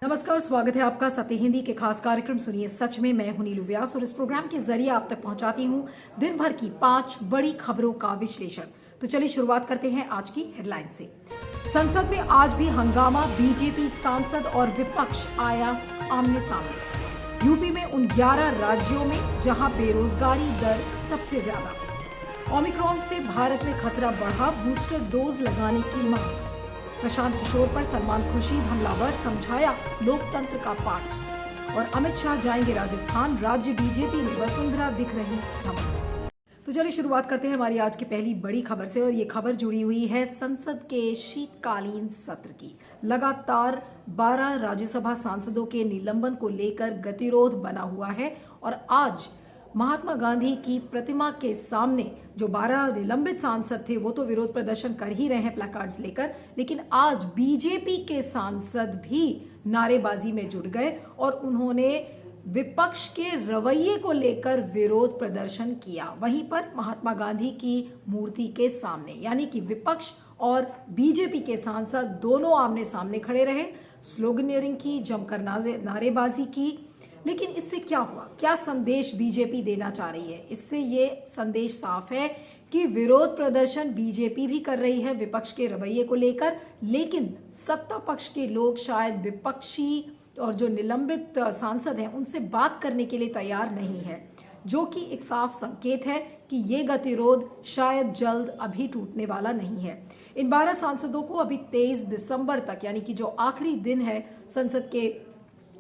नमस्कार, स्वागत है आपका सत्य हिंदी के खास कार्यक्रम सुनिए सच में। मैं हूं नीलू व्यास और इस प्रोग्राम के जरिए आप तक पहुंचाती हूं दिन भर की 5 बड़ी खबरों का विश्लेषण। तो चलिए शुरुआत करते हैं आज की हेडलाइन से। संसद में आज भी हंगामा, बीजेपी सांसद और विपक्ष आया आमने सामने। यूपी में उन 11 राज्यों में जहां बेरोजगारी दर सबसे ज्यादा। ओमिक्रॉन से भारत में खतरा बढ़ा, बूस्टर डोज लगाने की मांग। प्रशांत किशोर पर सलमान खुर्शीद हमलावर, समझाया लोकतंत्र का पाठ। और अमित शाह जाएंगे राजस्थान, राज्य बीजेपी में वसुंधरा दिख रही धमक। तो चलिए शुरुआत करते हैं हमारी आज की पहली बड़ी खबर से और ये खबर जुड़ी हुई है संसद के शीतकालीन सत्र की। लगातार 12 राज्यसभा सांसदों के निलंबन को लेकर गतिरोध बना हुआ है और आज महात्मा गांधी की प्रतिमा के सामने जो 12 निलंबित सांसद थे वो तो विरोध प्रदर्शन कर ही रहे हैं प्लैकार्ड्स लेकर, लेकिन आज बीजेपी के सांसद भी नारेबाजी में जुट गए और उन्होंने विपक्ष के रवैये को लेकर विरोध प्रदर्शन किया। वहीं पर महात्मा गांधी की मूर्ति के सामने, यानी कि विपक्ष और बीजेपी के सांसद दोनों आमने सामने खड़े रहे, स्लोगनियरिंग की, जमकर नारेबाजी की। लेकिन इससे क्या हुआ? क्या संदेश बीजेपी देना चाह रही है? इससे ये संदेश साफ है कि विरोध प्रदर्शन बीजेपी भी कर रही है विपक्ष के रवैये को लेकर, लेकिन सत्ता पक्ष के लोग शायद विपक्षी और जो निलंबित सांसद हैं उनसे बात करने के लिए तैयार नहीं है, जो कि एक साफ संकेत है कि ये गतिरोध शायद जल्द अभी टूटने वाला नहीं है। इन 12 सांसदों को अभी 23 दिसंबर तक, यानी कि जो आखिरी दिन है संसद के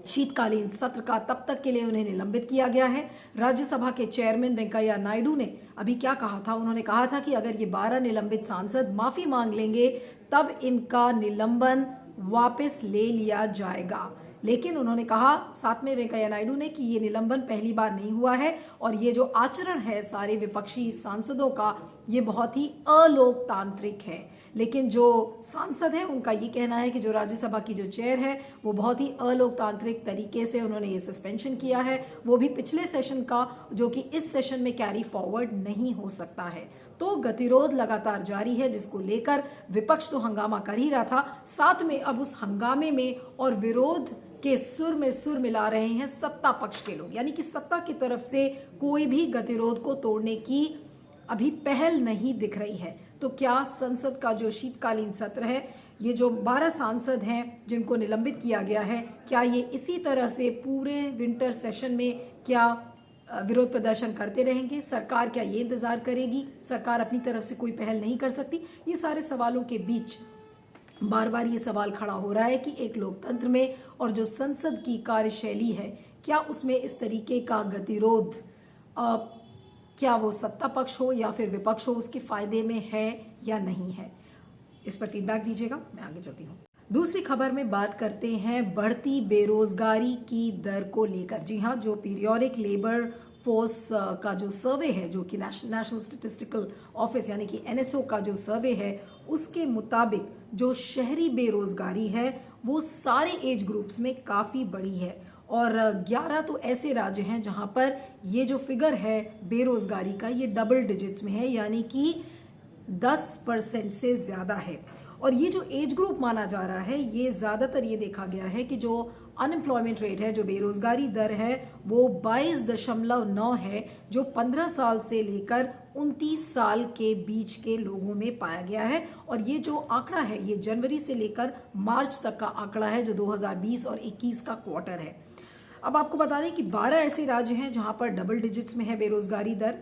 शीतकालीन सत्र का, तब तक के लिए उन्हें निलंबित किया गया है। राज्यसभा के चेयरमैन वेंकैया नायडू ने अभी क्या कहा था? उन्होंने कहा था कि अगर ये 12 निलंबित सांसद माफी मांग लेंगे तब इनका निलंबन वापस ले लिया जाएगा। लेकिन उन्होंने कहा साथ में वेंकैया नायडू ने कि ये निलंबन पहली बार नहीं हुआ है और ये जो आचरण है सारे विपक्षी सांसदों का, ये बहुत ही अलोकतांत्रिक है। लेकिन जो सांसद है उनका ये कहना है कि जो राज्यसभा की जो चेयर है वो बहुत ही अलोकतांत्रिक तरीके से उन्होंने ये सस्पेंशन किया है, वो भी पिछले सेशन का, जो कि इस सेशन में कैरी फॉरवर्ड नहीं हो सकता है। तो गतिरोध लगातार जारी है, जिसको लेकर विपक्ष तो हंगामा कर ही रहा था, साथ में अब उस हंगामे में और विरोध के सुर में सुर मिला रहे हैं सत्ता पक्ष के लोग, यानी कि सत्ता की तरफ से कोई भी गतिरोध को तोड़ने की अभी पहल नहीं दिख रही है। तो क्या संसद का जो शीतकालीन सत्र है, ये जो 12 सांसद हैं जिनको निलंबित किया गया है, क्या ये इसी तरह से पूरे विंटर सेशन में क्या विरोध प्रदर्शन करते रहेंगे? सरकार क्या ये इंतजार करेगी? सरकार अपनी तरफ से कोई पहल नहीं कर सकती? ये सारे सवालों के बीच बार बार ये सवाल खड़ा हो रहा है कि एक लोकतंत्र में और जो संसद की कार्यशैली है, क्या उसमें इस तरीके का गतिरोध क्या वो सत्ता पक्ष हो या फिर विपक्ष हो, उसके फायदे में है या नहीं है? इस पर फीडबैक दीजिएगा, मैं आगे चलती हूँ। दूसरी खबर में बात करते हैं बढ़ती बेरोजगारी की दर को लेकर। जी हाँ, जो पीरियोडिक लेबर फोर्स का जो सर्वे है, जो कि नेशनल स्टैटिस्टिकल ऑफिस यानी कि एनएसओ का जो सर्वे है, उसके मुताबिक जो शहरी बेरोजगारी है वो सारे एज ग्रुप्स में काफी बड़ी है और 11 तो ऐसे राज्य हैं जहां पर ये जो फिगर है बेरोजगारी का, ये डबल डिजिट्स में है, यानी कि 10% से ज्यादा है। और ये जो एज ग्रुप माना जा रहा है, ये ज्यादातर ये देखा गया है कि जो अनएम्प्लॉयमेंट रेट है, जो बेरोजगारी दर है, वो 22.9 है, जो 15 साल से लेकर 29 साल के बीच के लोगों में पाया गया है। और ये जो आंकड़ा है, ये जनवरी से लेकर मार्च तक का आंकड़ा है, जो 2020 और 21 का क्वार्टर है। अब आपको बता दें कि 12 ऐसे राज्य हैं जहां पर डबल डिजिट्स में है बेरोजगारी दर।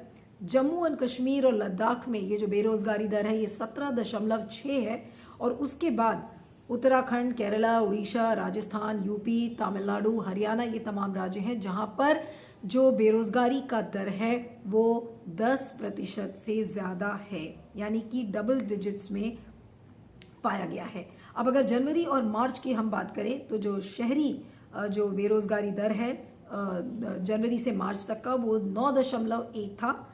जम्मू एंड कश्मीर और लद्दाख में ये जो बेरोजगारी दर है ये 17.6 है और उसके बाद उत्तराखंड, केरला, उड़ीसा, राजस्थान, यूपी, तमिलनाडु, हरियाणा, ये तमाम राज्य हैं जहां पर जो बेरोजगारी का दर है वो 10% से ज्यादा है, यानी कि डबल डिजिट्स में पाया गया है। अब अगर जनवरी और मार्च की हम बात करें तो जो शहरी जो बेरोजगारी दर है जनवरी से मार्च तक का, वो 9.1 था,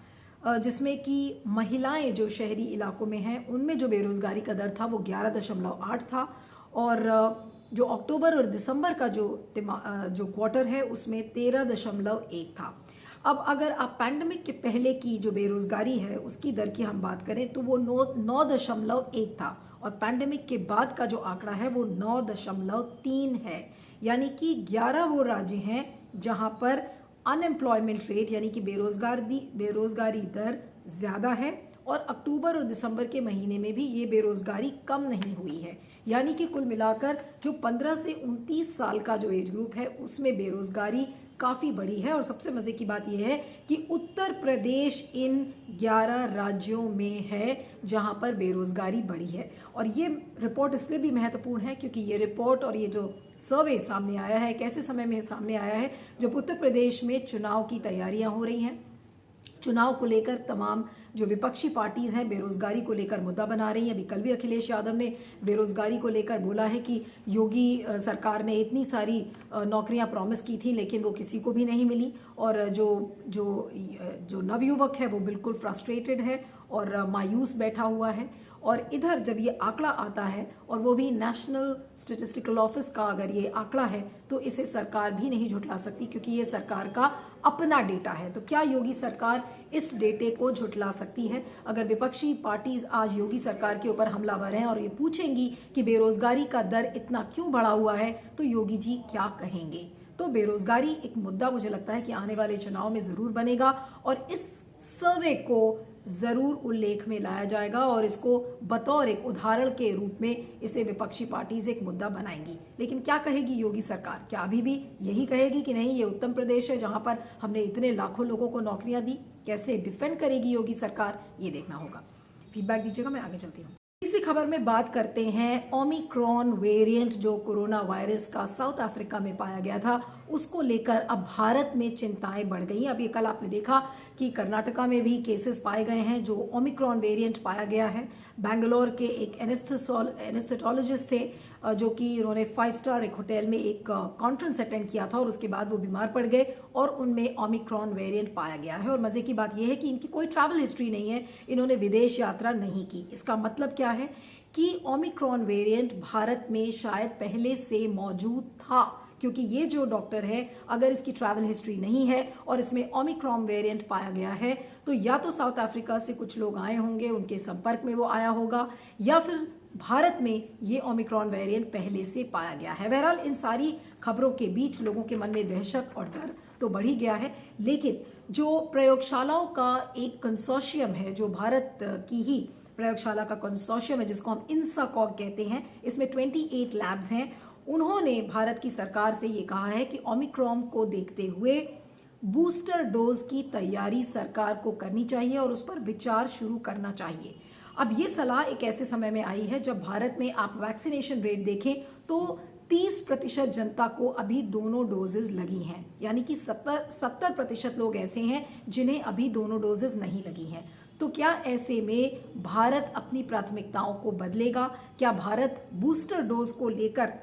जिसमें कि महिलाएं जो शहरी इलाकों में हैं उनमें जो बेरोजगारी का दर था वो 11.8 था और जो अक्टूबर और दिसंबर का जो क्वार्टर है उसमें 13.1 था। अब अगर आप पैंडेमिक के पहले की जो बेरोजगारी है उसकी दर की हम बात करें तो वो 9.1 था और पैंडेमिक के बाद का जो आंकड़ा है वो 9.3 है। यानी कि 11 वो राज्य हैं जहां पर अनएम्प्लॉयमेंट रेट यानी कि बेरोजगारी दर ज्यादा है, और अक्टूबर और दिसंबर के महीने में भी ये बेरोजगारी कम नहीं हुई है। यानी कि कुल मिलाकर जो 15 से 29 साल का जो एज ग्रुप है उसमें बेरोजगारी काफी बड़ी है। और सबसे मजे की बात यह है कि उत्तर प्रदेश इन 11 राज्यों में है जहां पर बेरोजगारी बढ़ी है। और ये रिपोर्ट इसलिए भी महत्वपूर्ण है क्योंकि ये रिपोर्ट और ये जो सर्वे सामने आया है एक ऐसे समय में सामने आया है जब उत्तर प्रदेश में चुनाव की तैयारियां हो रही हैं। चुनाव को लेकर तमाम जो विपक्षी पार्टीज हैं बेरोजगारी को लेकर मुद्दा बना रही हैं। अभी कल भी अखिलेश यादव ने बेरोजगारी को लेकर बोला है कि योगी सरकार ने इतनी सारी नौकरियां प्रॉमिस की थी लेकिन वो किसी को भी नहीं मिली, और जो नवयुवक है वो बिल्कुल फ्रस्ट्रेटेड है और मायूस बैठा हुआ है। और इधर जब ये आंकड़ा आता है और वो भी नेशनल स्टैटिस्टिकल ऑफिस का अगर ये आंकड़ा है तो इसे सरकार भी नहीं झुठला सकती क्योंकि ये सरकार का अपना डेटा है। तो क्या योगी सरकार इस डेटे को झुठला सकती है? अगर विपक्षी पार्टीज आज योगी सरकार के ऊपर हमलावर हैं और ये पूछेंगी कि बेरोजगारी का दर इतना क्यों बढ़ा हुआ है तो योगी जी क्या कहेंगे? तो बेरोजगारी एक मुद्दा मुझे लगता है कि आने वाले चुनाव में जरूर बनेगा और इस सर्वे को जरूर उल्लेख में लाया जाएगा और इसको बतौर एक उदाहरण के रूप में इसे विपक्षी पार्टीज एक मुद्दा बनाएंगी। लेकिन क्या कहेगी योगी सरकार? क्या अभी भी यही कहेगी कि नहीं ये उत्तम प्रदेश है जहां पर हमने इतने लाखों लोगों को नौकरियां दी? कैसे डिफेंड करेगी योगी सरकार, ये देखना होगा। फीडबैक दीजिएगा, मैं आगे चलती हूँ। तीसरी खबर में बात करते हैं ओमिक्रॉन वेरिएंट जो कोरोना वायरस का साउथ अफ्रीका में पाया गया था उसको लेकर अब भारत में चिंताएं बढ़ गई। अभी कल आपने देखा कि कर्नाटका में भी केसेस पाए गए हैं जो ओमिक्रॉन वेरिएंट पाया गया है। बैंगलोर के एक एनेस्थेटोलॉजिस्ट थे जो कि उन्होंने 5 स्टार एक होटल में एक कॉन्फ्रेंस अटेंड किया था और उसके बाद वो बीमार पड़ गए और उनमें ओमिक्रॉन वेरिएंट पाया गया है। और मजे की बात यह है कि इनकी कोई ट्रैवल हिस्ट्री नहीं है, इन्होंने विदेश यात्रा नहीं की। इसका मतलब क्या है कि ओमिक्रॉन वेरिएंट भारत में शायद पहले से मौजूद था, क्योंकि ये जो डॉक्टर है अगर इसकी ट्रैवल हिस्ट्री नहीं है और इसमें ओमिक्रॉन वेरिएंट पाया गया है तो या तो साउथ अफ्रीका से कुछ लोग आए होंगे, उनके संपर्क में वो आया होगा, या फिर भारत में ये ओमिक्रॉन वेरिएंट पहले से पाया गया है। बहरहाल इन सारी खबरों के बीच लोगों के मन में दहशत और डर तो बढ़ ही गया है, लेकिन जो प्रयोगशालाओं का एक कंसोर्शियम है, जो भारत की ही प्रयोगशाला का कंसोर्शियम है जिसको हम इंसाकॉग कहते हैं, इसमें 28 लैब्स हैं, उन्होंने भारत की सरकार से ये कहा है कि ओमिक्रॉन को देखते हुए बूस्टर डोज की तैयारी सरकार को करनी चाहिए और उस पर विचार शुरू करना चाहिए। अब ये सलाह एक ऐसे समय में आई है जब भारत में आप वैक्सीनेशन रेट देखें तो 30% जनता को अभी दोनों डोजेज लगी हैं, यानी कि 70% लोग ऐसे हैं जिन्हें अभी दोनों डोजेज नहीं लगी हैं। तो क्या ऐसे में भारत अपनी प्राथमिकताओं को बदलेगा? क्या भारत बूस्टर डोज को लेकर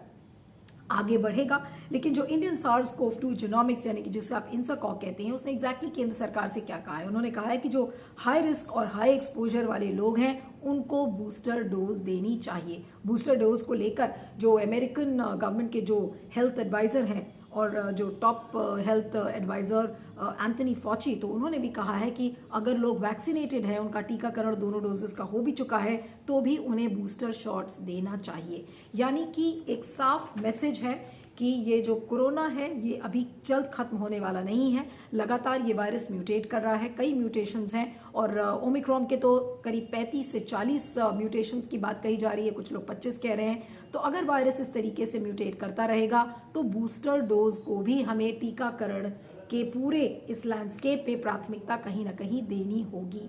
आगे बढ़ेगा? लेकिन जो इंडियन SARS-CoV-2 जीनोमिक्स यानी कि जिसे आप इंसाकॉग कहते हैं, उसने एग्जैक्टली केंद्र सरकार से क्या कहा है? उन्होंने कहा है कि जो हाई रिस्क और हाई एक्सपोजर वाले लोग हैं उनको बूस्टर डोज देनी चाहिए। बूस्टर डोज को लेकर जो अमेरिकन गवर्नमेंट के जो हेल्थ एडवाइजर हैं और जो टॉप हेल्थ एडवाइजर एंथनी फॉची, तो उन्होंने भी कहा है कि अगर लोग वैक्सीनेटेड हैं, उनका टीकाकरण दोनों डोजेस का हो भी चुका है, तो भी उन्हें बूस्टर शॉट्स देना चाहिए। यानी कि एक साफ मैसेज है कि ये जो कोरोना है ये अभी जल्द खत्म होने वाला नहीं है। लगातार ये वायरस म्यूटेट कर रहा है, कई म्यूटेशंस हैं और ओमिक्रॉन के तो करीब 35 से 40 म्यूटेशंस की बात कही जा रही है, कुछ लोग 25 कह रहे हैं। तो अगर वायरस इस तरीके से म्यूटेट करता रहेगा तो बूस्टर डोज को भी हमें टीकाकरण के पूरे इस लैंडस्केप पे प्राथमिकता कहीं ना कहीं देनी होगी।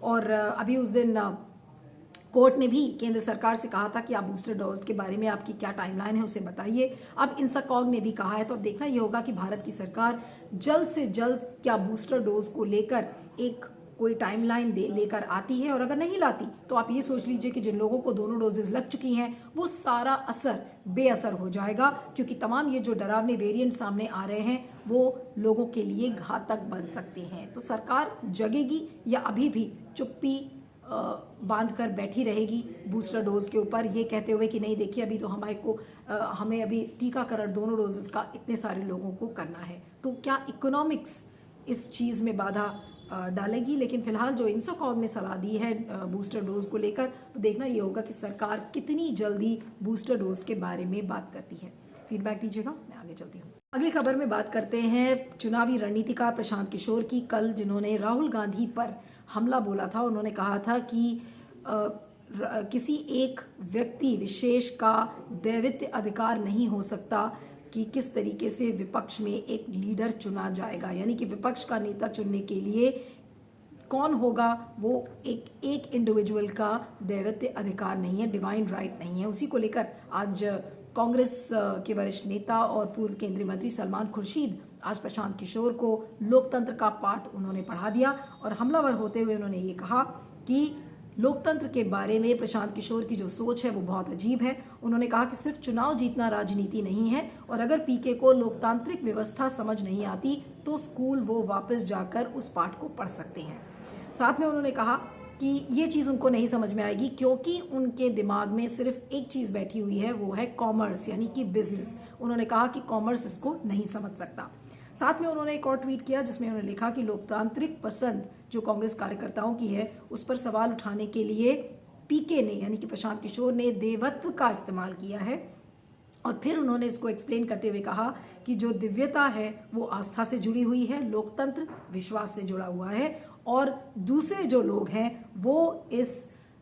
और अभी उस दिन कोर्ट ने भी केंद्र सरकार से कहा था कि आप बूस्टर डोज के बारे में आपकी क्या टाइमलाइन है उसे बताइए। अब इंसाकॉग ने भी कहा है, तो अब देखना ये होगा कि भारत की सरकार जल्द से जल्द क्या बूस्टर डोज को लेकर एक कोई टाइमलाइन लेकर आती है, और अगर नहीं लाती तो आप ये सोच लीजिए कि जिन लोगों को दोनों डोजेज लग चुकी हैं वो सारा असर बेअसर हो जाएगा, क्योंकि तमाम ये जो डरावने वेरिएंट सामने आ रहे हैं वो लोगों के लिए घातक बन सकते हैं। तो सरकार जगेगी या अभी भी चुप्पी बांध कर बैठी रहेगी बूस्टर डोज के ऊपर, ये कहते हुए कि नहीं देखिए अभी तो हमें अभी टीकाकरण दोनों डोजेस का इतने सारे लोगों को करना है। तो क्या इकोनॉमिक्स इस चीज में बाधा डालेगी। लेकिन फिलहाल जो इंसोकॉम ने सलाह दी है बूस्टर डोज को लेकर, तो देखना ये होगा कि सरकार कितनी जल्दी बूस्टर डोज के बारे में बात करती है। फीडबैक दीजिएगा, मैं आगे चलती हूँ। अगली खबर में बात करते हैं चुनावी रणनीतिकार प्रशांत किशोर की। कल जिन्होंने राहुल गांधी पर हमला बोला था, उन्होंने कहा था कि किसी एक व्यक्ति विशेष का दैवित्य अधिकार नहीं हो सकता कि किस तरीके से विपक्ष में एक लीडर चुना जाएगा, यानी कि विपक्ष का नेता चुनने के लिए कौन होगा वो एक इंडिविजुअल का दैवित्य अधिकार नहीं है, डिवाइन राइट नहीं है। उसी को लेकर आज कांग्रेस के वरिष्ठ नेता और पूर्व केंद्रीय मंत्री सलमान खुर्शीद आज प्रशांत किशोर को लोकतंत्र का पाठ उन्होंने पढ़ा दिया और हमलावर होते हुए उन्होंने ये कहा कि लोकतंत्र के बारे में प्रशांत किशोर की जो सोच है वो बहुत अजीब है। उन्होंने कहा कि सिर्फ चुनाव जीतना राजनीति नहीं है और अगर पीके को लोकतांत्रिक व्यवस्था समझ नहीं आती तो स्कूल वो वापस जाकर उस पाठ को पढ़ सकते हैं। साथ में उन्होंने कहा कि ये चीज़ उनको नहीं समझ में आएगी क्योंकि उनके दिमाग में सिर्फ एक चीज़ बैठी हुई है, वो है कॉमर्स यानी कि बिजनेस। उन्होंने कहा कि कॉमर्स इसको नहीं समझ सकता। साथ में उन्होंने एक और ट्वीट किया जिसमें उन्होंने लिखा कि लोकतांत्रिक पसंद जो कांग्रेस कार्यकर्ताओं की है उस पर सवाल उठाने के लिए पीके ने यानी कि प्रशांत किशोर ने देवत्व का इस्तेमाल किया है। और फिर उन्होंने इसको एक्सप्लेन करते हुए कहा कि जो दिव्यता है वो आस्था से जुड़ी हुई है, लोकतंत्र विश्वास से जुड़ा हुआ है और दूसरे जो लोग हैं वो इस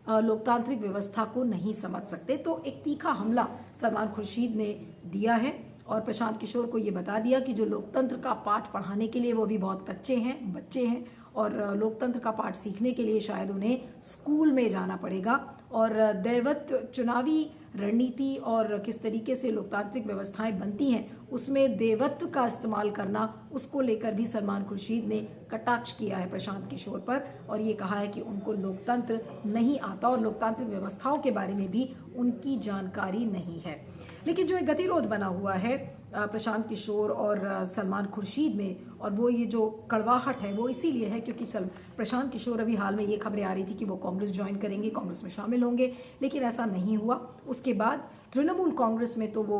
लोकतांत्रिक व्यवस्था को नहीं समझ सकते। तो एक तीखा हमला सलमान खुर्शीद ने दिया है और प्रशांत किशोर को ये बता दिया कि जो लोकतंत्र का पाठ पढ़ाने के लिए वो भी बहुत कच्चे हैं, बच्चे हैं और लोकतंत्र का पाठ सीखने के लिए शायद उन्हें स्कूल में जाना पड़ेगा। और दैवत्व, चुनावी रणनीति और किस तरीके से लोकतांत्रिक व्यवस्थाएं बनती हैं उसमें देवत्व का इस्तेमाल करना, उसको लेकर भी सलमान खुर्शीद ने कटाक्ष किया है प्रशांत किशोर पर और ये कहा है कि उनको लोकतंत्र नहीं आता और लोकतांत्रिक व्यवस्थाओं के बारे में भी उनकी जानकारी नहीं है। लेकिन जो एक गतिरोध बना हुआ है प्रशांत किशोर और सलमान खुर्शीद में, और वो ये जो कड़वाहट है वो इसीलिए है क्योंकि प्रशांत किशोर अभी हाल में ये खबरें आ रही थी कि वो कांग्रेस ज्वाइन करेंगे, कांग्रेस में शामिल होंगे, लेकिन ऐसा नहीं हुआ। उसके बाद तृणमूल कांग्रेस में तो वो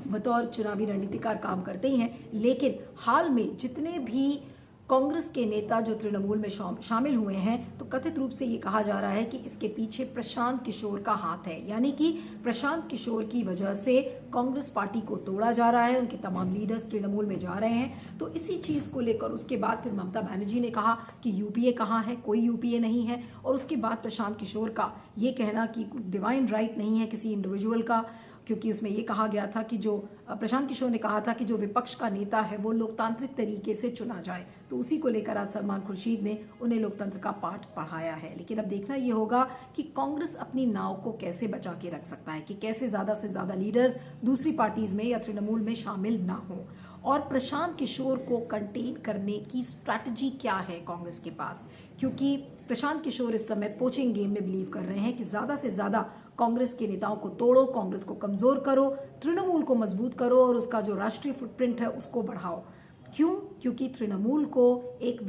बतौर चुनावी रणनीतिकार काम करते ही हैं, लेकिन हाल में जितने भी कांग्रेस के नेता जो तृणमूल में शामिल हुए हैं तो कथित रूप से ये कहा जा रहा है कि इसके पीछे प्रशांत किशोर का हाथ है, यानी कि प्रशांत किशोर की वजह से कांग्रेस पार्टी को तोड़ा जा रहा है, उनके तमाम लीडर्स तृणमूल में जा रहे हैं। तो इसी चीज को लेकर उसके बाद फिर ममता बनर्जी ने कहा कि यूपीए कहाँ है, कोई यूपीए नहीं है। और उसके बाद प्रशांत किशोर का ये कहना कि डिवाइन राइट नहीं है किसी इंडिविजुअल का, क्योंकि उसमें ये कहा गया था कि जो प्रशांत किशोर ने कहा था कि जो विपक्ष का नेता है वो लोकतांत्रिक तरीके से चुना जाए। तो उसी को लेकर आज सलमान खुर्शीद ने उन्हें लोकतंत्र का पाठ पढ़ाया है। लेकिन अब देखना ये होगा कि कांग्रेस अपनी नाव को कैसे बचा के रख सकता है, कि कैसे ज्यादा से ज्यादा लीडर्स दूसरी पार्टीज में या तृणमूल में शामिल ना हो, और प्रशांत किशोर को कंटेन करने की स्ट्रैटेजी क्या है कांग्रेस के पास। क्योंकि प्रशांत किशोर इस समय पोचिंग गेम में बिलीव कर रहे हैं कि ज्यादा से ज्यादा कांग्रेस के नेताओं को तोड़ो, कांग्रेस को कमजोर करो, तृणमूल को मजबूत करो और उसका जो राष्ट्रीय फुटप्रिंट है उसको बढ़ाओ। क्यों? क्योंकि तृणमूल को एक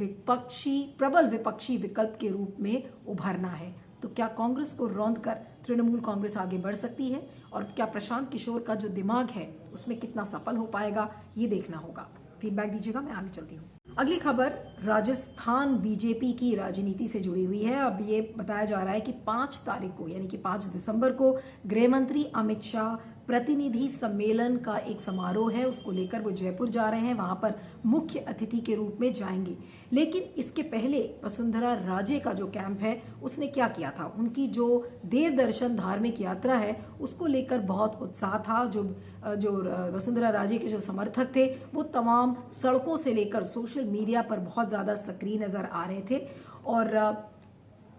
प्रबल विपक्षी विकल्प के रूप में उभरना है। तो क्या कांग्रेस को रौंद कर तृणमूल कांग्रेस आगे बढ़ सकती है, और क्या प्रशांत किशोर का जो दिमाग है उसमें कितना सफल हो पाएगा, ये देखना होगा। फीडबैक दीजिएगा, मैं आगे चलती हूँ। अगली खबर राजस्थान बीजेपी की राजनीति से जुड़ी हुई है। अब ये बताया जा रहा है कि 5 तारीख को यानी कि 5 दिसंबर को गृह मंत्री अमित शाह प्रतिनिधि सम्मेलन का एक समारोह है, उसको लेकर वो जयपुर जा रहे हैं, वहां पर मुख्य अतिथि के रूप में जाएंगे। लेकिन इसके पहले वसुंधरा राजे का जो कैंप है उसने क्या किया था, उनकी जो देव दर्शन धार्मिक यात्रा है उसको लेकर बहुत उत्साह था। जो वसुंधरा राजे के जो समर्थक थे वो तमाम सड़कों से लेकर सोशल मीडिया पर बहुत ज्यादा सक्रिय नजर आ रहे थे। और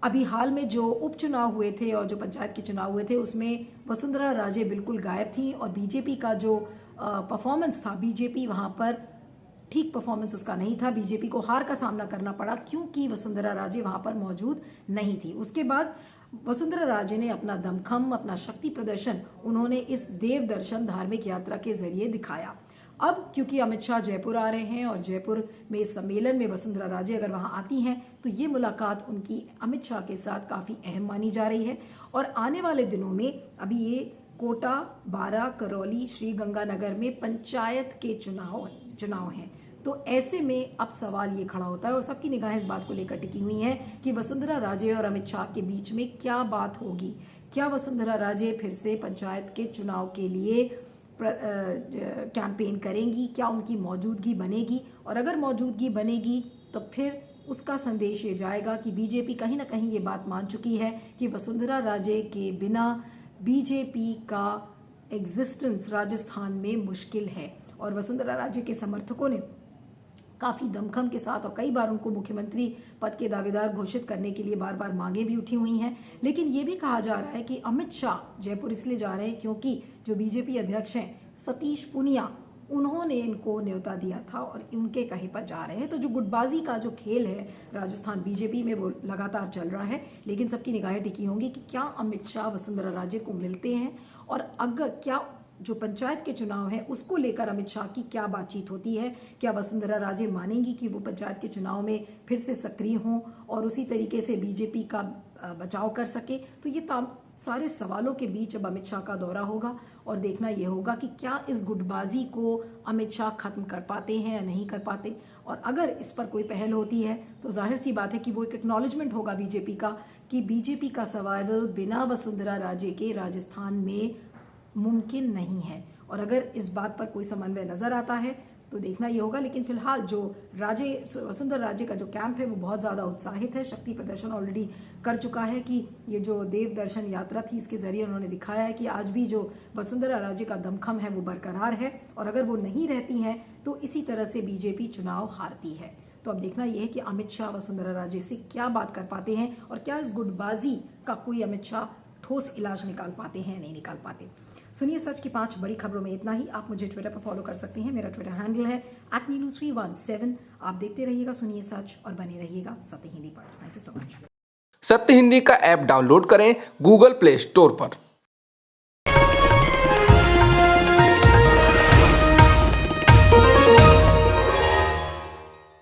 अभी हाल में जो उपचुनाव हुए थे और जो पंचायत के चुनाव हुए थे उसमें वसुंधरा राजे बिल्कुल गायब थी, और बीजेपी का जो परफॉर्मेंस था, बीजेपी वहां पर ठीक परफॉर्मेंस उसका नहीं था, बीजेपी को हार का सामना करना पड़ा क्योंकि वसुंधरा राजे वहां पर मौजूद नहीं थी। उसके बाद वसुंधरा राजे ने अपना दमखम, अपना शक्ति प्रदर्शन उन्होंने इस देव दर्शन धार्मिक यात्रा के जरिए दिखाया। अब क्योंकि अमित शाह जयपुर आ रहे हैं और जयपुर में इस सम्मेलन में वसुंधरा राजे अगर वहां आती हैं तो ये मुलाकात उनकी अमित शाह के साथ काफी अहम मानी जा रही है। और आने वाले दिनों में अभी ये कोटा, बारा, करौली, श्री गंगानगर में पंचायत के चुनाव हैं, तो ऐसे में अब सवाल ये खड़ा होता है और सबकी निगाहें इस बात को लेकर टिकी हुई हैं कि वसुंधरा राजे और अमित शाह के बीच में क्या बात होगी। क्या वसुंधरा राजे फिर से पंचायत के चुनाव के लिए कैंपेन करेंगी? क्या उनकी मौजूदगी बनेगी? और अगर मौजूदगी बनेगी तो फिर उसका संदेश ये जाएगा कि बीजेपी कहीं ना कहीं ये बात मान चुकी है कि वसुंधरा राजे के बिना बीजेपी का एग्जिस्टेंस राजस्थान में मुश्किल है। और वसुंधरा राजे के समर्थकों ने काफ़ी दमखम के साथ और कई बार उनको मुख्यमंत्री पद के दावेदार घोषित करने के लिए बार बार मांगे भी उठी हुई हैं। लेकिन ये भी कहा जा रहा है कि अमित शाह जयपुर इसलिए जा रहे हैं क्योंकि जो बीजेपी अध्यक्ष हैं सतीश पूनिया, उन्होंने इनको न्योता दिया था और इनके कहीं पर जा रहे हैं। तो जो गुटबाजी का जो खेल है राजस्थान बीजेपी में वो लगातार चल रहा है। लेकिन सबकी निगाहें टिकी होंगी कि क्या अमित शाह वसुंधरा राजे को मिलते हैं और अगर क्या जो पंचायत के चुनाव है उसको लेकर अमित शाह की क्या बातचीत होती है। क्या वसुंधरा राजे मानेंगी कि वो पंचायत के चुनाव में फिर से सक्रिय हों और उसी तरीके से बीजेपी का बचाव कर सके। तो ये सारे सवालों के बीच अब अमित शाह का दौरा होगा और देखना यह होगा कि क्या इस गुटबाजी को अमित शाह खत्म कर पाते हैं या नहीं कर पाते। और अगर इस पर कोई पहल होती है तो जाहिर सी बात है कि वो एक एक्नॉलेजमेंट होगा बीजेपी का कि बीजेपी का सर्वाइवल बिना वसुंधरा राजे के राजस्थान में मुमकिन नहीं है। और अगर इस बात पर कोई समन्वय नजर आता है तो देखना ये होगा। लेकिन फिलहाल जो वसुंधरा राजे का जो कैंप है वो बहुत ज़्यादा उत्साहित है। शक्ति प्रदर्शन ऑलरेडी कर चुका है कि ये जो देव दर्शन यात्रा थी इसके जरिए उन्होंने दिखाया है कि आज भी जो वसुंधरा राजे का दमखम है वो बरकरार है और अगर वो नहीं रहती हैं तो इसी तरह से बीजेपी चुनाव हारती है। तो अब देखना यह है कि अमित शाह वसुंधरा राजे से क्या बात कर पाते हैं और क्या इस गुटबाजी का कोई अमित शाह ठोस इलाज निकाल पाते हैं या नहीं निकाल पाते। सुनिए सच की 5 बड़ी खबरों में इतना ही। आप मुझे ट्विटर पर फॉलो कर सकते हैं। मेरा ट्विटर हैंडल है @नीनू317। आप देखते रहिएगा सुनिए सच और बने रहिएगा सत्य हिंदी पर। Thank you so much. सत्य हिंदी का ऐप डाउनलोड करें गूगल प्ले स्टोर पर।